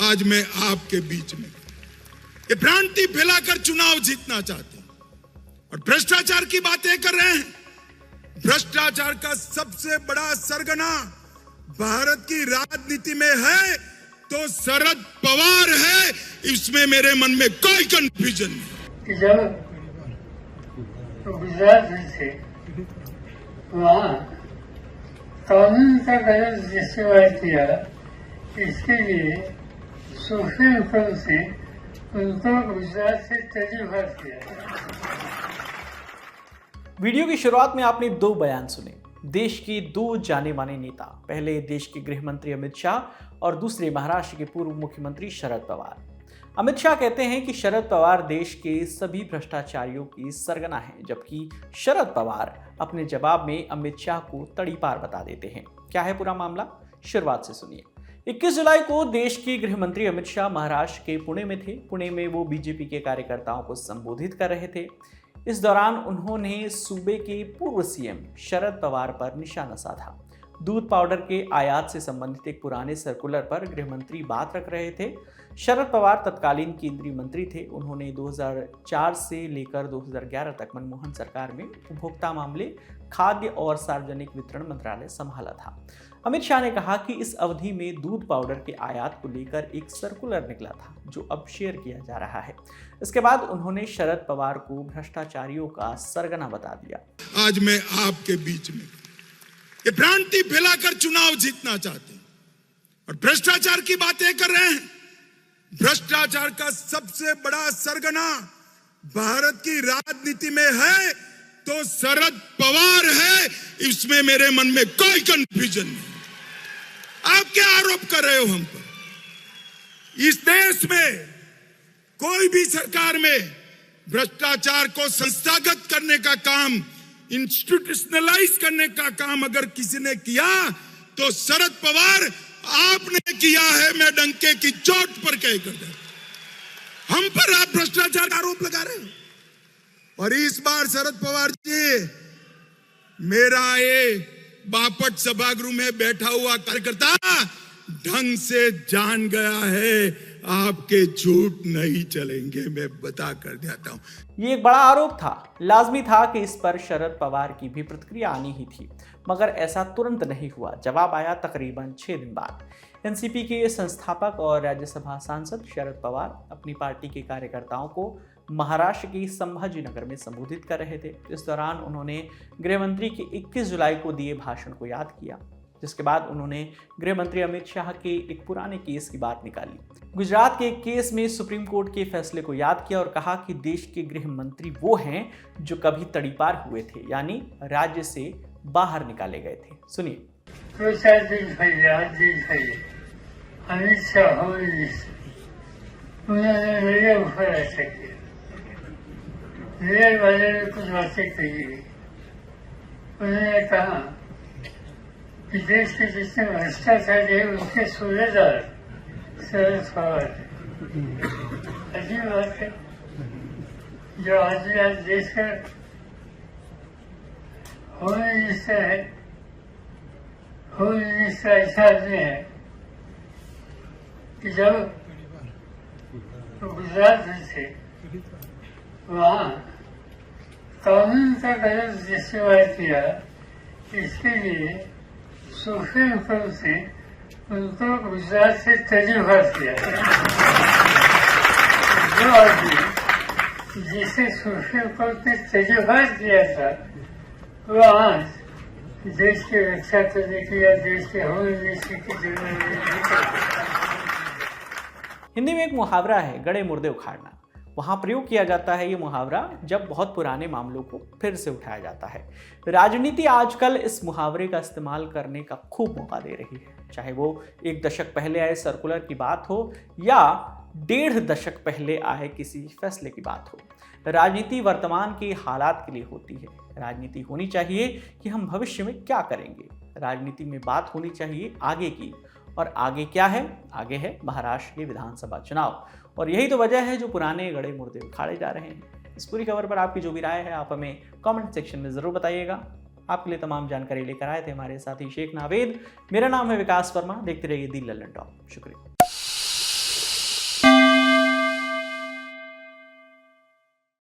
आज मैं आपके बीच में ये भ्रांति फैलाकर चुनाव जीतना चाहते हैं और भ्रष्टाचार की बातें कर रहे हैं। भ्रष्टाचार का सबसे बड़ा सरगना भारत की राजनीति में है तो शरद पवार है, इसमें मेरे मन में कोई कंफ्यूजन नहीं। जब गुजरात में थे वहाँ कानून का गलत इस्तेमाल किया, इसके लिए सुप्रीम कोर्ट से उनको गुजरात से तजुर्बा किया। वीडियो की शुरुआत में आपने दो बयान सुने, देश के दो जाने माने नेता, पहले देश के गृह मंत्री अमित शाह और दूसरे महाराष्ट्र के पूर्व मुख्यमंत्री शरद पवार। अमित शाह कहते हैं कि शरद पवार देश के सभी भ्रष्टाचारियों की सरगना हैं, जबकि शरद पवार अपने जवाब में अमित शाह को तड़ीपार बता देते हैं। क्या है पूरा मामला, शुरुआत से सुनिए। 21 जुलाई को देश के गृह मंत्री अमित शाह महाराष्ट्र के पुणे में थे। पुणे में वो बीजेपी के कार्यकर्ताओं को संबोधित कर रहे थे। इस दौरान उन्होंने सूबे के पूर्व सीएम शरद पवार पर निशाना साधा। दूध पाउडर के आयात से संबंधित एक पुराने सर्कुलर पर गृह मंत्री बात रख रहे थे। शरद पवार तत्कालीन केंद्रीय मंत्री थे। उन्होंने 2004 से लेकर 2011 तक मनमोहन सरकार में उपभोक्ता मामले, खाद्य और सार्वजनिक वितरण मंत्रालय संभाला था। अमित शाह ने कहा कि इस अवधि में दूध पाउडर के आयात को लेकर एक सर्कुलर निकला था जो अब शेयर किया जा रहा है। इसके बाद उन्होंने शरद पवार को भ्रष्टाचारियों का सरगना बता दिया। आज मैं आपके बीच में ये भ्रांति फैलाकर चुनाव जीतना चाहते हैं और भ्रष्टाचार की बातें कर रहे हैं। भ्रष्टाचार का सबसे बड़ा सरगना भारत की राजनीति में है तो शरद पवार है, इसमें मेरे मन में कोई कंफ्यूजन नहीं। आप क्या आरोप कर रहे हो हम पर? इस देश में कोई भी सरकार में भ्रष्टाचार को संस्थागत करने का काम, इंस्टीट्यूशनलाइज करने का काम अगर किसी ने किया तो शरद पवार आपने किया है। मैं डंके की चोट पर कह कर दे, हम पर आप भ्रष्टाचार का आरोप लगा रहे हो। और इस बार शरद पवार जी, मेरा ये बापट सभागृह में बैठा हुआ कार्यकर्ता ढंग से जान गया है, आपके झूठ नहीं चलेंगे, मैं बता कर देता हूं। ये एक बड़ा आरोप था, लाजमी था कि इस पर शरद पवार की भी प्रतिक्रिया आनी ही थी, मगर ऐसा तुरंत नहीं हुआ। जवाब आया तकरीबन 6 दिन बाद। एनसीपी के संस्थापक और राज्यसभा सांसद शरद पवार अपनी पार्टी के कार्यकर्ताओं को महाराष्ट्र के संभाजीनगर में संबोधित कर रहे थे। इस दौरान उन्होंने गृह मंत्री के 21 जुलाई को दिए भाषण को याद किया, जिसके बाद उन्होंने गृह मंत्री अमित शाह के एक पुराने केस की बात निकाली। गुजरात के एक केस में सुप्रीम कोर्ट के फैसले को याद किया और कहा कि देश के गृह मंत्री वो हैं जो कभी तड़ीपार हुए थे, यानी राज्य से बाहर निकाले गए थे। सुनिए। अमित शाह उन्होंने मेरे ऊपर ऐसा किया, मेरे बारे में कुछ बातें कही। उन्होंने कहा कि देश के जितने भ्रष्टाचारी है उसके सूबेदार शरद पवार है। अजीब बात है, जो आदमी आज देश का होम मिनिस्टर है, होम मिनिस्टर ऐसा आदमी है कि जब गुजरात में थे वहाँ कानून का गलत इस्तेमाल किया, इसके लिए सुप्रीम कोर्ट से उनको गुजरात से तजुर्बा किया। जो आदमी जिसे सुप्रीम कोर्ट ने तजुर्बा किया था वो आज देश की रक्षा करने की या देश के होम मिनिस्टर की जरूरत नहीं। हिंदी में एक मुहावरा है, गड़े मुर्दे उखाड़ना। वहाँ प्रयोग किया जाता है ये मुहावरा जब बहुत पुराने मामलों को फिर से उठाया जाता है। राजनीति आजकल इस मुहावरे का इस्तेमाल करने का खूब मौका दे रही है, चाहे वो 1 दशक पहले आए सर्कुलर की बात हो या 1.5 दशक पहले आए किसी फैसले की बात हो। राजनीति वर्तमान के हालात के लिए होती है। राजनीति होनी चाहिए कि हम भविष्य में क्या करेंगे। राजनीति में बात होनी चाहिए आगे की, और आगे क्या है? आगे है महाराष्ट्र के विधानसभा चुनाव, और यही तो वजह है जो पुराने गड़े मुर्दे उखाड़े जा रहे हैं। इस पूरी खबर पर आपकी जो भी राय है आप हमें कमेंट सेक्शन में ज़रूर बताइएगा। आपके लिए तमाम जानकारी लेकर आए थे हमारे साथी शेख नावेद। मेरा नाम है विकास वर्मा। देखते रहिए दी लल्लन टॉप। शुक्रिया।